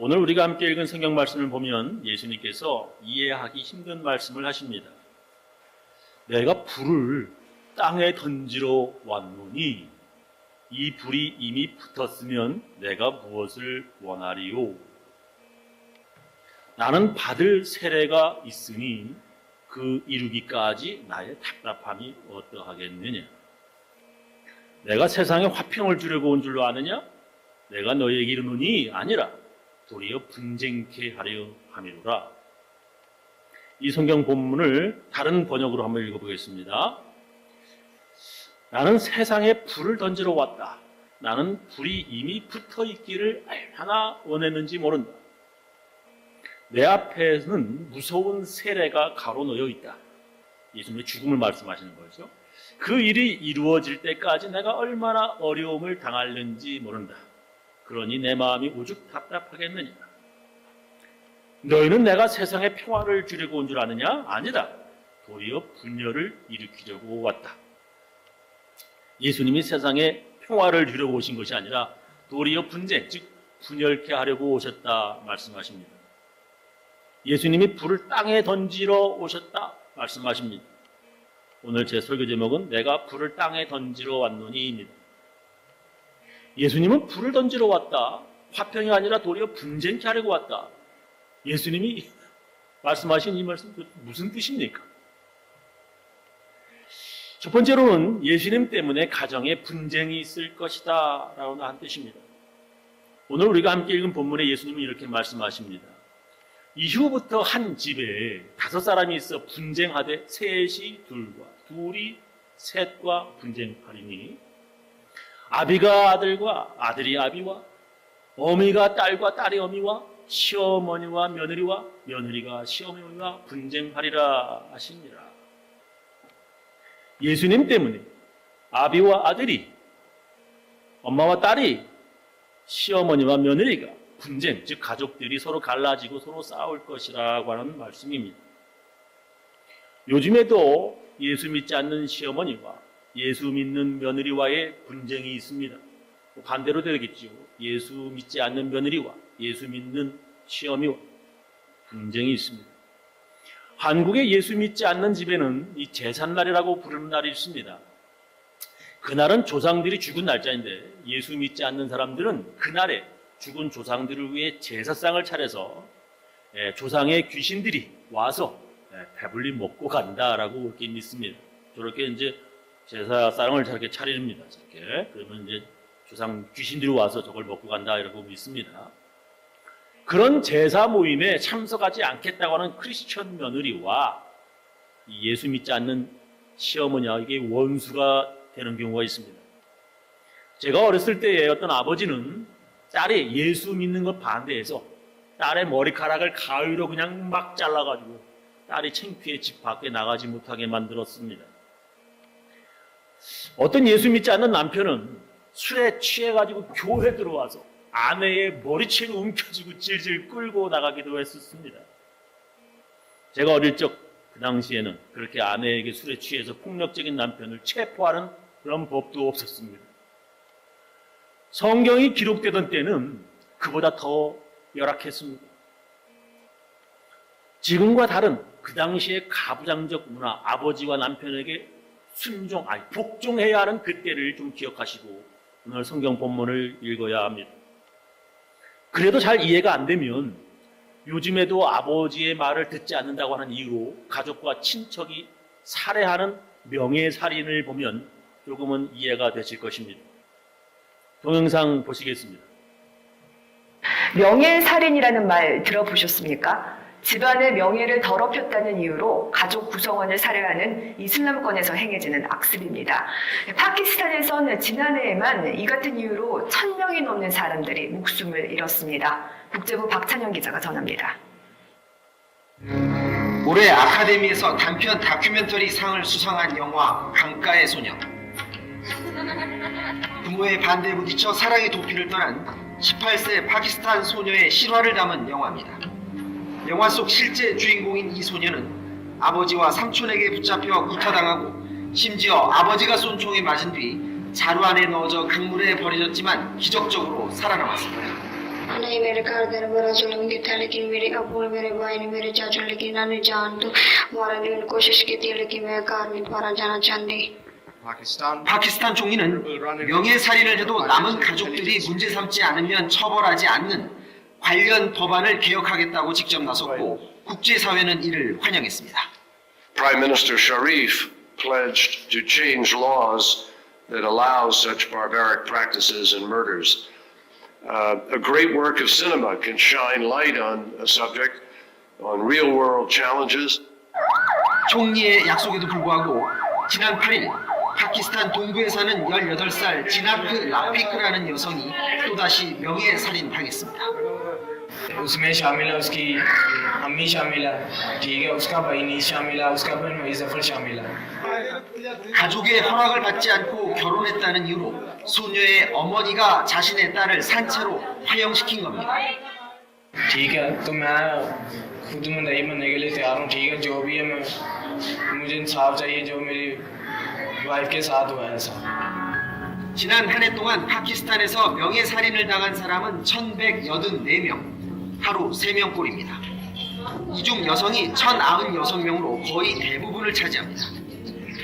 오늘 우리가 함께 읽은 성경 말씀을 보면 예수님께서 이해하기 힘든 말씀을 하십니다. 내가 불을 땅에 던지러 왔노니 이 불이 이미 붙었으면 내가 무엇을 원하리요? 나는 받을 세례가 있으니 그 이루기까지 나의 답답함이 어떠하겠느냐? 내가 세상에 화평을 주려고 온 줄로 아느냐? 내가 너희에게 이르노니 아니라 도리어 분쟁케 하려 함이로라. 이 성경 본문을 다른 번역으로 한번 읽어보겠습니다. 나는 세상에 불을 던지러 왔다. 나는 불이 이미 붙어 있기를 얼마나 원했는지 모른다. 내 앞에는 무서운 세례가 가로놓여 있다. 예수님의 죽음을 말씀하시는 거죠. 그 일이 이루어질 때까지 내가 얼마나 어려움을 당하는지 모른다. 그러니 내 마음이 오죽 답답하겠느냐. 너희는 내가 세상에 평화를 주려고 온 줄 아느냐? 아니다. 도리어 분열을 일으키려고 왔다. 예수님이 세상에 평화를 주려고 오신 것이 아니라 도리어 분쟁, 즉 분열케 하려고 오셨다 말씀하십니다. 예수님이 불을 땅에 던지러 오셨다 말씀하십니다. 오늘 제 설교 제목은 내가 불을 땅에 던지러 왔노니입니다. 예수님은 불을 던지러 왔다. 화평이 아니라 도리어 분쟁케 하려고 왔다. 예수님이 말씀하신 이 말씀 무슨 뜻입니까? 첫 번째로는 예수님 때문에 가정에 분쟁이 있을 것이다 라고 한 뜻입니다. 오늘 우리가 함께 읽은 본문에 예수님은 이렇게 말씀하십니다. 이후부터 한 집에 5사람이 있어 분쟁하되 셋이 둘과 둘이 셋과 분쟁하리니 아비가 아들과 아들이 아비와 어미가 딸과 딸이 어미와 시어머니와 며느리와 며느리가 시어머니와 분쟁하리라 하시니라. 예수님 때문에 아비와 아들이 엄마와 딸이 시어머니와 며느리가 분쟁, 즉 가족들이 서로 갈라지고 서로 싸울 것이라고 하는 말씀입니다. 요즘에도 예수 믿지 않는 시어머니와 예수 믿는 며느리와의 분쟁이 있습니다. 반대로 되겠죠. 예수 믿지 않는 며느리와 예수 믿는 시어미와 분쟁이 있습니다. 한국의 예수 믿지 않는 집에는 이 제삿날이라고 부르는 날이 있습니다. 그날은 조상들이 죽은 날짜인데 예수 믿지 않는 사람들은 그날에 죽은 조상들을 위해 제사상을 차려서 조상의 귀신들이 와서 배불리 먹고 간다라고 그렇게 믿습니다. 저렇게 이제 제사상을 저렇게 차립니다. 저렇게 그러면 이제 조상 귀신들이 와서 저걸 먹고 간다 이러고 믿습니다. 그런 제사 모임에 참석하지 않겠다고 하는 크리스천 며느리와 예수 믿지 않는 시어머니와 이게 원수가 되는 경우가 있습니다. 제가 어렸을 때에 어떤 아버지는 딸이 예수 믿는 것 반대해서 딸의 머리카락을 가위로 그냥 막 잘라가지고 딸이 창피해 집 밖에 나가지 못하게 만들었습니다. 어떤 예수 믿지 않는 남편은 술에 취해가지고 교회 들어와서 아내의 머리채를 움켜쥐고 질질 끌고 나가기도 했었습니다. 제가 어릴 적 그 당시에는 그렇게 아내에게 술에 취해서 폭력적인 남편을 체포하는 그런 법도 없었습니다. 성경이 기록되던 때는 그보다 더 열악했습니다. 지금과 다른 그 당시의 가부장적 문화, 아버지와 남편에게 복종해야 하는 그때를 좀 기억하시고 오늘 성경 본문을 읽어야 합니다. 그래도 잘 이해가 안 되면 요즘에도 아버지의 말을 듣지 않는다고 하는 이유로 가족과 친척이 살해하는 명예살인을 보면 조금은 이해가 되실 것입니다. 동영상 보시겠습니다. 명예살인이라는 말 들어보셨습니까? 집안의 명예를 더럽혔다는 이유로 가족 구성원을 살해하는 이슬람권에서 행해지는 악습입니다. 파키스탄에선 지난해에만 이 같은 이유로 1000명이 넘는 사람들이 목숨을 잃었습니다. 국제부 박찬영 기자가 전합니다. 올해 아카데미에서 단편 다큐멘터리 상을 수상한 영화 강가의 소녀. 부모의 반대에 부딪혀 사랑의 도피를 떠난 18세 파키스탄 소녀의 실화를 담은 영화입니다. 영화 속 실제 주인공인 이 소녀는 아버지와 삼촌에게 붙잡혀 구타당하고 심지어 아버지가 쏜 총에 맞은 뒤 자루 안에 넣어져 강물에 버려졌지만 기적적으로 살아남았습니다. नहीं मेरे घरदे ने बड़ा जुल्म किया लेकिन मेरे अब्बू ने मेरे भाई ने मेरे चाचू ने लेकिन इन्होंने जान तो मारने की मैंने कोशिश की थी लेकिन मैं घर नहीं पारा जाना चाहती 파키스탄 총리는 명예살인을 해도 남은 가족들이 문제 삼지 않으면 처벌하지 않는 관련 법안을 개혁하겠다고 직접 나섰고 국제사회는 이를 환영했습니다. Prime Minister Sharif pledged to change laws that allow such barbaric practices and murders. A great work of cinema can shine light on a subject, on real-world challenges. 총리의 약속에도 불구하고 지난 8일 파키스탄 동부에 사는 18살 지나트 라피크라는 여성이 또다시 명예살인 당했습니다. उसमें शामिल है उसकी अम्मी शामिल है ठीक है उसका भाई नहीं शामिल है उसका बहन वही जफर शामिल है 가족의 허락을 받지 않고 결혼했다는 이유로 소녀의 어머니가 자신의 딸을 산채로 화형시킨 겁니다. ठीक है तो मैं खुद मुंदई बनने के लिए तैयार हूँ ठीक है जो भी है मैं मुझे इंसाफ चाहिए जो मेरी वाइफ के साथ हुआ है ऐसा 지난 한 해 동안 파키스탄에서 명예살인을 당한 사람은 1184명, 하루 3명꼴입니다. 이 중 여성이 1096명으로 거의 대부분을 차지합니다.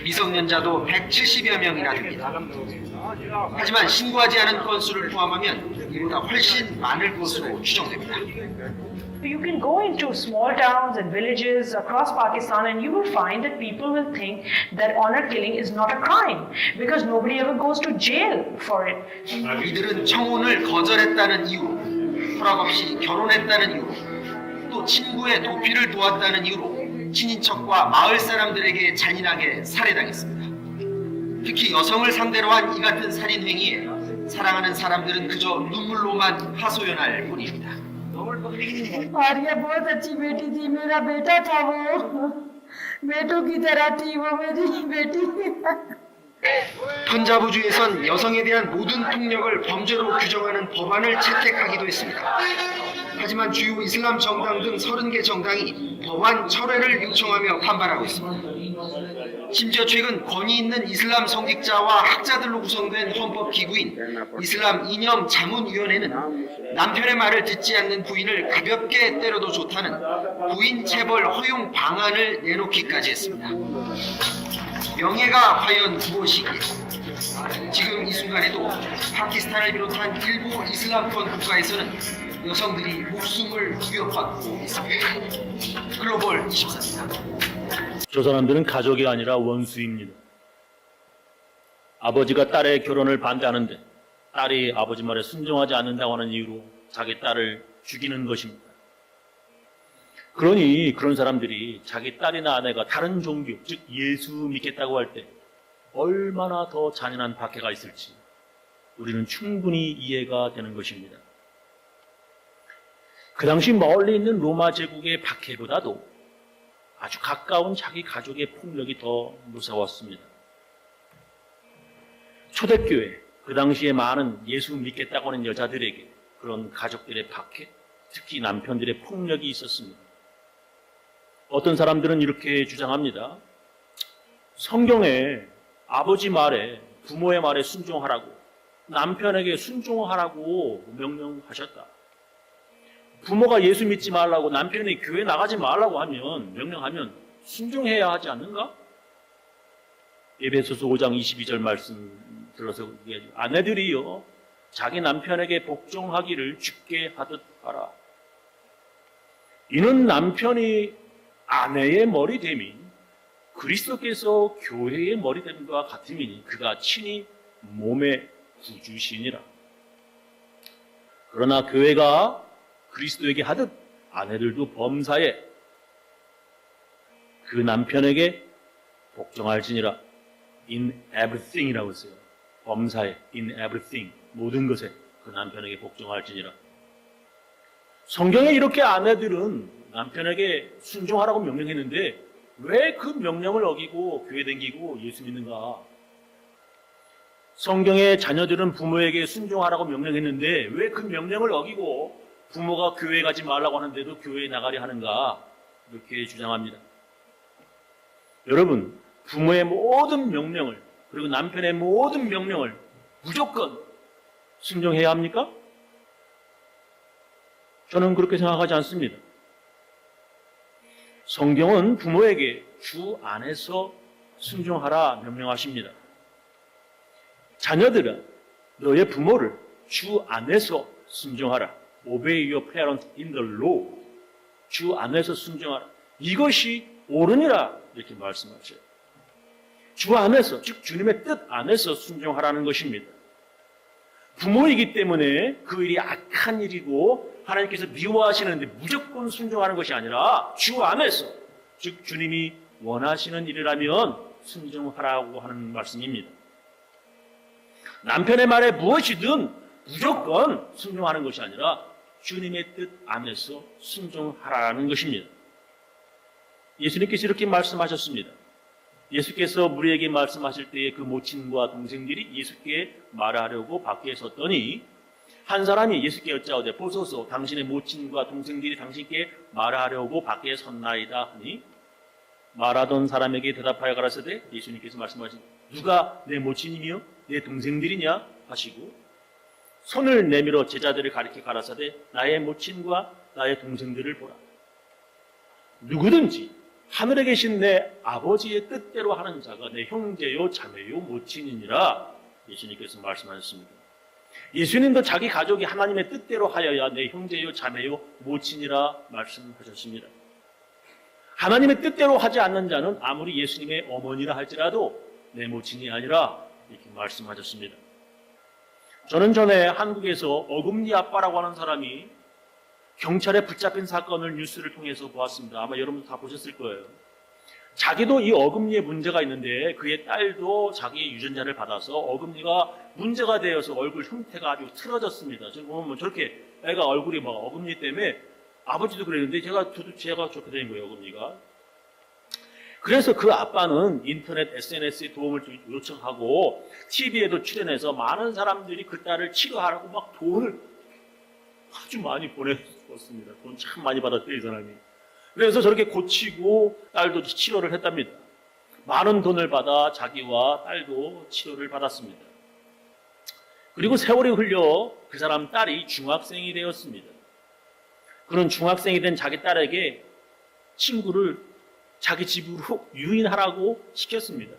미성년자도 170여 명이나 됩니다. 하지만 신고하지 않은 건수를 포함하면 이보다 훨씬 많을 것으로 추정됩니다. You can go into small towns and villages across Pakistan and you will find that people will think that honor killing is not a crime because nobody ever goes to jail for it. 이들은 청혼을 거절했다는 이유로, 허락 없이 결혼했다는 이유로, 또 친구의 도피를 도왔다는 이유로 친인척과 마을 사람들에게 잔인하게 살해당했습니다. 특히 여성을 상대로 한 이 같은 살인 행위에 사랑하는 사람들은 그저 눈물로만 하소연할 뿐입니다. और ये बहुत अच्छी बेटी थी मेरा बेटा था वो बेटों की तरह थी वो मेरी बेटी 펀자브주에선 여성에 대한 모든 폭력을 범죄로 규정하는 법안을 채택하기도 했습니다. 하지만 주요 이슬람 정당 등 30개 정당이 법안 철회를 요청하며 반발하고 있습니다. 심지어 최근 권위 있는 이슬람 성직자와 학자들로 구성된 헌법기구인 이슬람 이념 자문위원회는 남편의 말을 듣지 않는 부인을 가볍게 때려도 좋다는 부인 체벌 허용 방안을 내놓기까지 했습니다. 명예가 과연 무엇이기에 지금 이 순간에도 파키스탄을 비롯한 일부 이슬람권 국가에서는 여성들이 목숨을 위협받고 있습니다. 글로벌 24입니다. 저 사람들은 가족이 아니라 원수입니다. 아버지가 딸의 결혼을 반대하는데 딸이 아버지 말에 순종하지 않는다고 하는 이유로 자기 딸을 죽이는 것입니다. 그러니 그런 사람들이 자기 딸이나 아내가 다른 종교, 즉 예수 믿겠다고 할 때 얼마나 더 잔인한 박해가 있을지 우리는 충분히 이해가 되는 것입니다. 그 당시 멀리 있는 로마 제국의 박해보다도 아주 가까운 자기 가족의 폭력이 더 무서웠습니다. 초대교회, 그 당시에 많은 예수 믿겠다고 하는 여자들에게 그런 가족들의 박해, 특히 남편들의 폭력이 있었습니다. 어떤 사람들은 이렇게 주장합니다. 성경에 아버지 말에, 부모의 말에 순종하라고, 남편에게 순종하라고 명령하셨다. 부모가 예수 믿지 말라고 남편이 교회 나가지 말라고 하면 명령하면 순종해야 하지 않는가? 에베소서 5장 22절 말씀 들어서 얘기하죠. 아내들이요 자기 남편에게 복종하기를 주께 하듯 하라. 이는 남편이 아내의 머리됨이 그리스도께서 교회의 머리됨과 같음이니 그가 친히 몸의 구주시니라. 그러나 교회가 그리스도에게 하듯 아내들도 범사에 그 남편에게 복종할지니라. In everything이라고 했어요. 범사에 in everything 모든 것에 그 남편에게 복종할지니라. 성경에 이렇게 아내들은 남편에게 순종하라고 명령했는데 왜 그 명령을 어기고 교회 다니고 예수 믿는가? 성경의 자녀들은 부모에게 순종하라고 명령했는데 왜 그 명령을 어기고 부모가 교회 가지 말라고 하는데도 교회에 나가려 하는가? 이렇게 주장합니다. 여러분, 부모의 모든 명령을 그리고 남편의 모든 명령을 무조건 순종해야 합니까? 저는 그렇게 생각하지 않습니다. 성경은 부모에게 주 안에서 순종하라 명령하십니다. 자녀들아, 너의 부모를 주 안에서 순종하라. Obey your parents in the law. 주 안에서 순종하라. 이것이 옳으니라 이렇게 말씀하셔요. 주 안에서, 즉 주님의 뜻 안에서 순종하라는 것입니다. 부모이기 때문에 그 일이 악한 일이고 하나님께서 미워하시는데 무조건 순종하는 것이 아니라 주 안에서, 즉 주님이 원하시는 일이라면 순종하라고 하는 말씀입니다. 남편의 말에 무엇이든 무조건 순종하는 것이 아니라 주님의 뜻 안에서 순종하라는 것입니다. 예수님께서 이렇게 말씀하셨습니다. 예수께서 무리에게 말씀하실 때에 그 모친과 동생들이 예수께 말하려고 밖에 섰더니 한 사람이 예수께 여짜오되 보소서 당신의 모친과 동생들이 당신께 말하려고 밖에 섰나이다 하니 말하던 사람에게 대답하여 가라사대 예수님께서 말씀하신 누가 내 모친이며 내 동생들이냐 하시고 손을 내밀어 제자들을 가리켜 가라사대 나의 모친과 나의 동생들을 보라. 누구든지 하늘에 계신 내 아버지의 뜻대로 하는 자가 내 형제요 자매요 모친이니라 예수님께서 말씀하셨습니다. 예수님도 자기 가족이 하나님의 뜻대로 하여야 내 형제요 자매요 모친이라 말씀하셨습니다. 하나님의 뜻대로 하지 않는 자는 아무리 예수님의 어머니라 할지라도 내 모친이 아니라 이렇게 말씀하셨습니다. 저는 전에 한국에서 어금니 아빠라고 하는 사람이 경찰에 붙잡힌 사건을 뉴스를 통해서 보았습니다. 아마 여러분도 다 보셨을 거예요. 자기도 이 어금니에 문제가 있는데 그의 딸도 자기의 유전자를 받아서 어금니가 문제가 되어서 얼굴 형태가 아주 틀어졌습니다. 지금 보면 저렇게 애가 얼굴이 막 어금니 때문에 아버지도 그랬는데 제가 저렇게 된 거예요, 어금니가. 그래서 그 아빠는 인터넷 SNS에 도움을 요청하고 TV에도 출연해서 많은 사람들이 그 딸을 치료하라고 막 돈을 아주 많이 보내줬습니다. 돈 참 많이 받았대요, 이 사람이. 그래서 저렇게 고치고 딸도 치료를 했답니다. 많은 돈을 받아 자기와 딸도 치료를 받았습니다. 그리고 세월이 흘려 그 사람 딸이 중학생이 되었습니다. 그런 중학생이 된 자기 딸에게 친구를 자기 집으로 유인하라고 시켰습니다.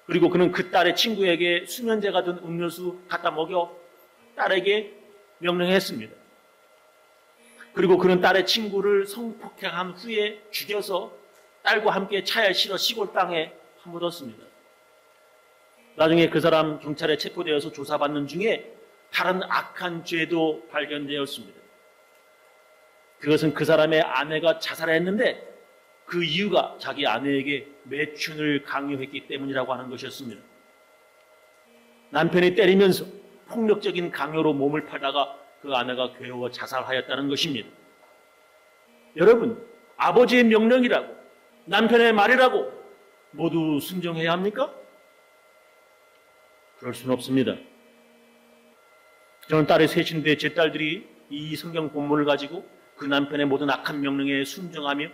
그리고 그는 그 딸의 친구에게 수면제가 든 음료수 갖다 먹여 딸에게 명령했습니다. 그리고 그는 딸의 친구를 성폭행한 후에 죽여서 딸과 함께 차에 실어 시골 땅에 파묻었습니다. 나중에 그 사람 경찰에 체포되어서 조사받는 중에 다른 악한 죄도 발견되었습니다. 그것은 그 사람의 아내가 자살했는데 그 이유가 자기 아내에게 매춘을 강요했기 때문이라고 하는 것이었습니다. 남편이 때리면서 폭력적인 강요로 몸을 팔다가 그 아내가 괴로워 자살하였다는 것입니다. 여러분, 아버지의 명령이라고 남편의 말이라고 모두 순종해야 합니까? 그럴 수는 없습니다. 저는 딸이 셋인데 제 딸들이 이 성경 본문을 가지고 그 남편의 모든 악한 명령에 순종하며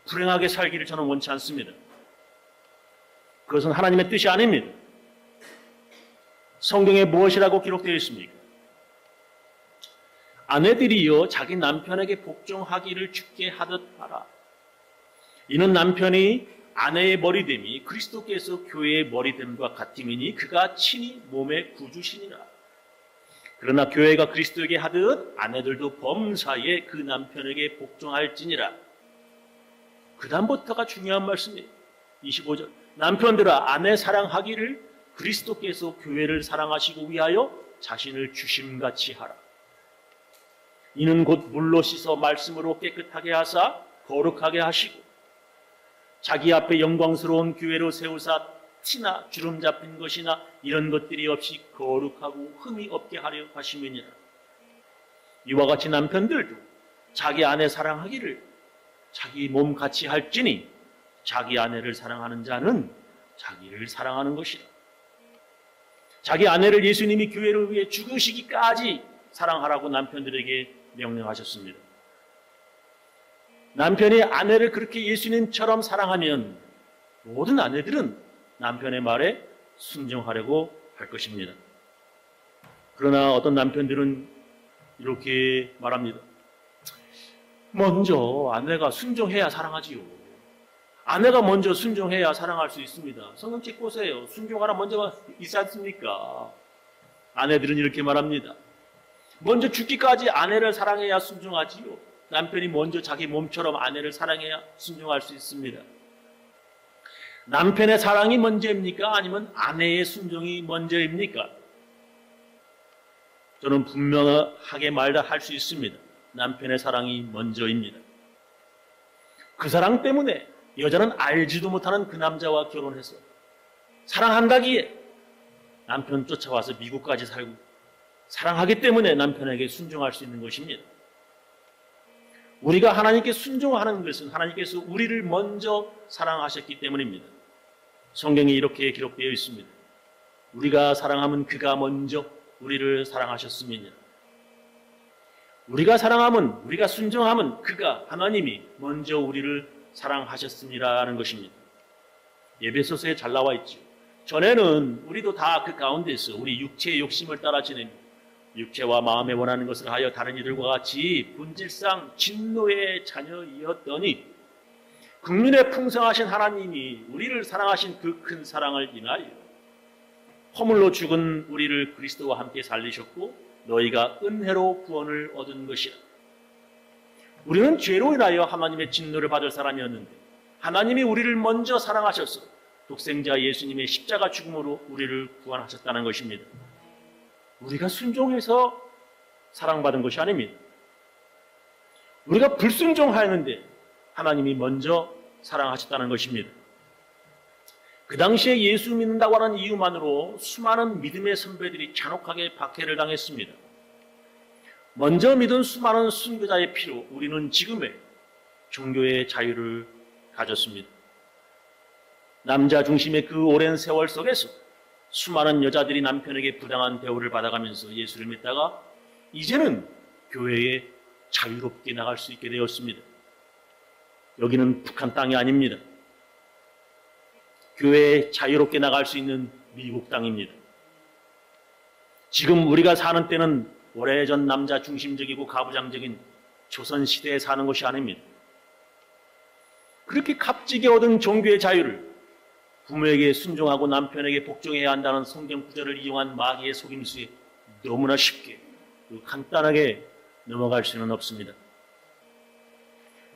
불행하게 살기를 저는 원치 않습니다. 그것은 하나님의 뜻이 아닙니다. 성경에 무엇이라고 기록되어 있습니까? 아내들이여 자기 남편에게 복종하기를 주께 하듯 하라. 이는 남편이 아내의 머리됨이 그리스도께서 교회의 머리됨과 같음이니 그가 친히 몸의 구주시니라. 그러나 교회가 그리스도에게 하듯 아내들도 범사에 그 남편에게 복종할지니라. 그 다음부터가 중요한 말씀이에요. 25절. 남편들아 아내 사랑하기를 그리스도께서 교회를 사랑하시고 위하여 자신을 주심같이 하라. 이는 곧 물로 씻어 말씀으로 깨끗하게 하사 거룩하게 하시고 자기 앞에 영광스러운 교회로 세우사 티나 주름 잡힌 것이나 이런 것들이 없이 거룩하고 흠이 없게 하려 하심이니라. 이와 같이 남편들도 자기 아내 사랑하기를 자기 몸 같이 할지니 자기 아내를 사랑하는 자는 자기를 사랑하는 것이라. 자기 아내를 예수님이 교회를 위해 죽으시기까지 사랑하라고 남편들에게 명령하셨습니다. 남편이 아내를 그렇게 예수님처럼 사랑하면 모든 아내들은 남편의 말에 순종하려고 할 것입니다. 그러나 어떤 남편들은 이렇게 말합니다. 먼저 아내가 순종해야 사랑하지요. 아내가 먼저 순종해야 사랑할 수 있습니다. 성경책 보세요. 순종하라 먼저가 있지 않습니까? 아내들은 이렇게 말합니다. 먼저 죽기까지 아내를 사랑해야 순종하지요. 남편이 먼저 자기 몸처럼 아내를 사랑해야 순종할 수 있습니다. 남편의 사랑이 먼저입니까? 아니면 아내의 순종이 먼저입니까? 저는 분명하게 할 수 있습니다. 남편의 사랑이 먼저입니다. 그 사랑 때문에 여자는 알지도 못하는 그 남자와 결혼해서 사랑한다기에 남편 쫓아와서 미국까지 살고 사랑하기 때문에 남편에게 순종할 수 있는 것입니다. 우리가 하나님께 순종하는 것은 하나님께서 우리를 먼저 사랑하셨기 때문입니다. 성경에 이렇게 기록되어 있습니다. 우리가 사랑하면 그가 먼저 우리를 사랑하셨음이니라. 우리가 사랑하면, 우리가 순종하면 그가, 하나님이 먼저 우리를 사랑하셨음이라는 것입니다. 에베소서에 잘 나와 있죠. 전에는 우리도 다 그 가운데서 우리 육체의 욕심을 따라 지내며 육체와 마음에 원하는 것을 하여 다른 이들과 같이 본질상 진노의 자녀이었더니 국민의 풍성하신 하나님이 우리를 사랑하신 그 큰 사랑을 인하여 허물로 죽은 우리를 그리스도와 함께 살리셨고 너희가 은혜로 구원을 얻은 것이라. 우리는 죄로 인하여 하나님의 진노를 받을 사람이었는데 하나님이 우리를 먼저 사랑하셔서 독생자 예수님의 십자가 죽음으로 우리를 구원하셨다는 것입니다. 우리가 순종해서 사랑받은 것이 아닙니다. 우리가 불순종하였는데 하나님이 먼저 사랑하셨다는 것입니다. 그 당시에 예수 믿는다고 하는 이유만으로 수많은 믿음의 선배들이 잔혹하게 박해를 당했습니다. 먼저 믿은 수많은 순교자의 피로 우리는 지금의 종교의 자유를 가졌습니다. 남자 중심의 그 오랜 세월 속에서 수많은 여자들이 남편에게 부당한 대우를 받아가면서 예수를 믿다가 이제는 교회에 자유롭게 나갈 수 있게 되었습니다. 여기는 북한 땅이 아닙니다. 교회에 자유롭게 나갈 수 있는 미국 땅입니다. 지금 우리가 사는 때는 오래전 남자 중심적이고 가부장적인 조선시대에 사는 것이 아닙니다. 그렇게 값지게 얻은 종교의 자유를 부모에게 순종하고 남편에게 복종해야 한다는 성경 구절을 이용한 마귀의 속임수에 너무나 쉽게 간단하게 넘어갈 수는 없습니다.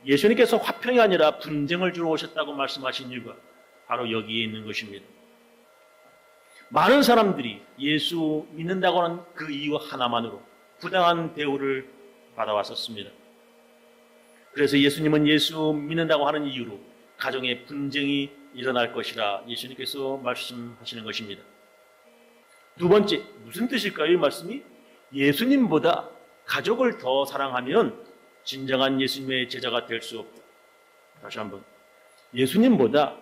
예수님께서 화평이 아니라 분쟁을 주러 오셨다고 말씀하신 이유가 바로 여기에 있는 것입니다. 많은 사람들이 예수 믿는다고 하는 그 이유 하나만으로 부당한 대우를 받아왔었습니다. 그래서 예수님은 예수 믿는다고 하는 이유로 가정에 분쟁이 일어날 것이라 예수님께서 말씀하시는 것입니다. 두 번째, 무슨 뜻일까요? 이 말씀이 예수님보다 가족을 더 사랑하면 진정한 예수님의 제자가 될 수 없다. 다시 한번, 예수님보다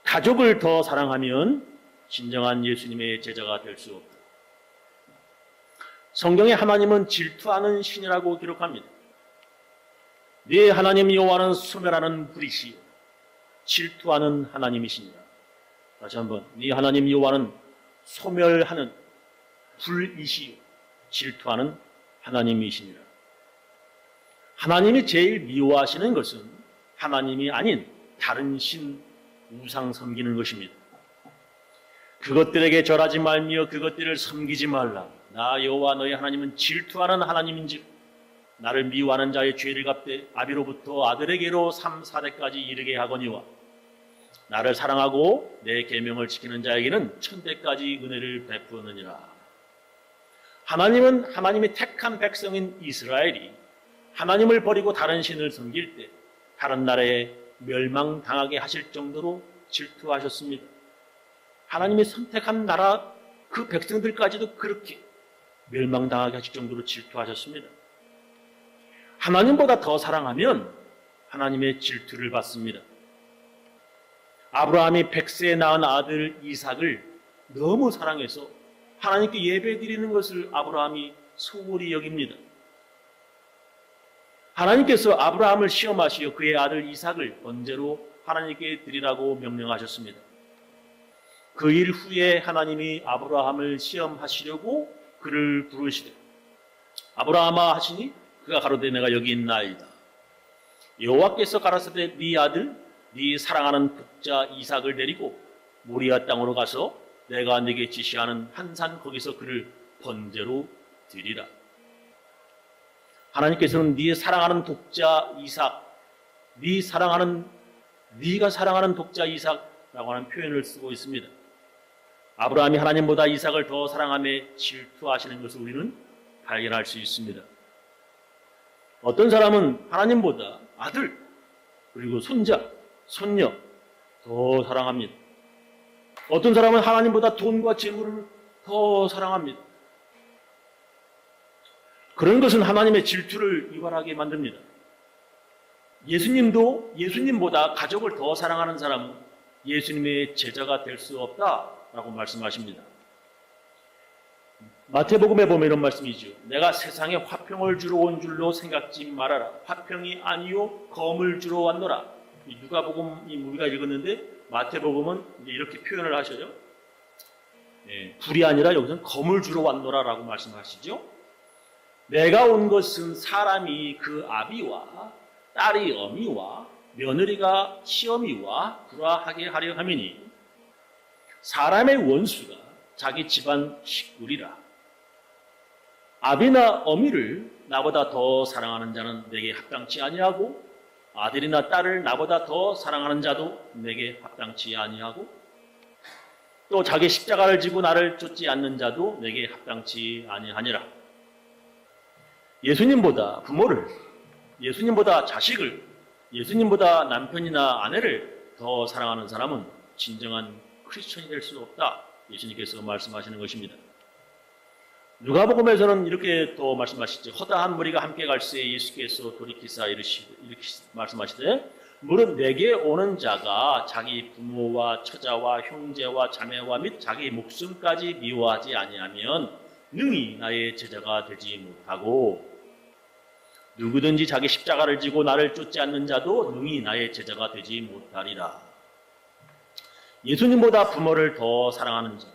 가족을 더 사랑하면 진정한 예수님의 제자가 될 수 없다. 성경에 하나님은 질투하는 신이라고 기록합니다. 네 하나님 여호와는 소멸하는 불이시요 질투하는 하나님이시니라. 다시 한번, 네 하나님 여호와는 소멸하는 불이시요 질투하는 하나님이시니라. 하나님이 제일 미워하시는 것은 하나님이 아닌 다른 신, 우상 섬기는 것입니다. 그것들에게 절하지 말며 그것들을 섬기지 말라. 나 여호와 너희 하나님은 질투하는 하나님인즉 나를 미워하는 자의 죄를 갚되 아비로부터 아들에게로 3, 4대까지 이르게 하거니와 나를 사랑하고 내 계명을 지키는 자에게는 1000대까지 은혜를 베푸느니라. 하나님은 하나님의 택한 백성인 이스라엘이 하나님을 버리고 다른 신을 섬길 때 다른 나라에 멸망당하게 하실 정도로 질투하셨습니다. 하나님이 선택한 나라 그 백성들까지도 그렇게 멸망당하게 하실 정도로 질투하셨습니다. 하나님보다 더 사랑하면 하나님의 질투를 받습니다. 아브라함이 100세에 낳은 아들 이삭을 너무 사랑해서 하나님께 예배드리는 것을 아브라함이 소홀히 여깁니다. 하나님께서 아브라함을 시험하시어 그의 아들 이삭을 번제로 하나님께 드리라고 명령하셨습니다. 그 일 후에 하나님이 아브라함을 시험하시려고 그를 부르시되 아브라함아 하시니 그가 가로되 내가 여기 있나이다. 여호와께서 가라사대 네 아들 네 사랑하는 독자 이삭을 데리고 모리아 땅으로 가서 내가 네게 지시하는 한 산 거기서 그를 번제로 드리라. 하나님께서는 네 사랑하는 독자 이삭, 네가 사랑하는 독자 이삭라고 하는 표현을 쓰고 있습니다. 아브라함이 하나님보다 이삭을 더 사랑함에 질투하시는 것을 우리는 발견할 수 있습니다. 어떤 사람은 하나님보다 아들, 그리고 손자, 손녀 더 사랑합니다. 어떤 사람은 하나님보다 돈과 재물을 더 사랑합니다. 그런 것은 하나님의 질투를 유발하게 만듭니다. 예수님보다 가족을 더 사랑하는 사람은 예수님의 제자가 될 수 없다라고 말씀하십니다. 마태복음에 보면 이런 말씀이죠. 내가 세상에 화평을 주러 온 줄로 생각지 말아라. 화평이 아니요 검을 주러 왔노라. 누가복음이 우리가 읽었는데 마태복음은 이렇게 표현을 하셔요. 불이 아니라 여기서는 검을 주러 왔노라라고 말씀하시죠. 내가 온 것은 사람이 그 아비와 딸이 어미와 며느리가 시어미와 불화하게 하려 함이니 사람의 원수가 자기 집안 식구리라. 아비나 어미를 나보다 더 사랑하는 자는 내게 합당치 아니하고 아들이나 딸을 나보다 더 사랑하는 자도 내게 합당치 아니하고 또 자기 십자가를 지고 나를 쫓지 않는 자도 내게 합당치 아니하니라. 예수님보다 부모를, 예수님보다 자식을, 예수님보다 남편이나 아내를 더 사랑하는 사람은 진정한 크리스천이 될 수 없다. 예수님께서 말씀하시는 것입니다. 누가복음에서는 이렇게 또 말씀하시죠. 허다한 무리가 함께 갈새 예수께서 돌이키사 이렇게 말씀하시되 무릇 내게 오는 자가 자기 부모와 처자와 형제와 자매와 및 자기 목숨까지 미워하지 아니하면 능히 나의 제자가 되지 못하고 누구든지 자기 십자가를 지고 나를 쫓지 않는 자도 능히 나의 제자가 되지 못하리라. 예수님보다 부모를 더 사랑하는 자,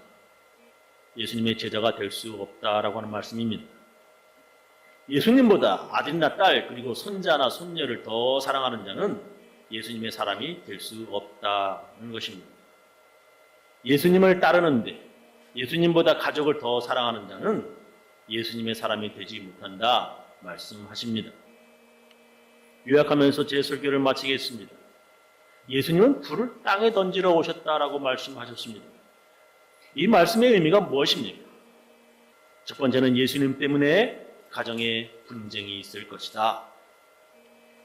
예수님의 제자가 될 수 없다라고 하는 말씀입니다. 예수님보다 아들이나 딸 그리고 손자나 손녀를 더 사랑하는 자는 예수님의 사람이 될 수 없다는 것입니다. 예수님을 따르는데 예수님보다 가족을 더 사랑하는 자는 예수님의 사람이 되지 못한다 말씀하십니다. 요약하면서 제 설교를 마치겠습니다. 예수님은 불을 땅에 던지러 오셨다라고 말씀하셨습니다. 이 말씀의 의미가 무엇입니까? 첫 번째는 예수님 때문에 가정에 분쟁이 있을 것이다.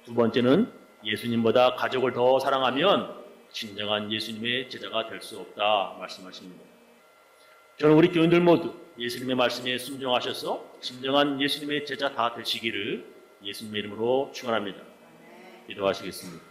두 번째는 예수님보다 가족을 더 사랑하면 진정한 예수님의 제자가 될 수 없다 말씀하십니다. 저는 우리 교인들 모두 예수님의 말씀에 순종하셔서 진정한 예수님의 제자 다 되시기를 예수님의 이름으로 축원합니다. 기도하시겠습니다.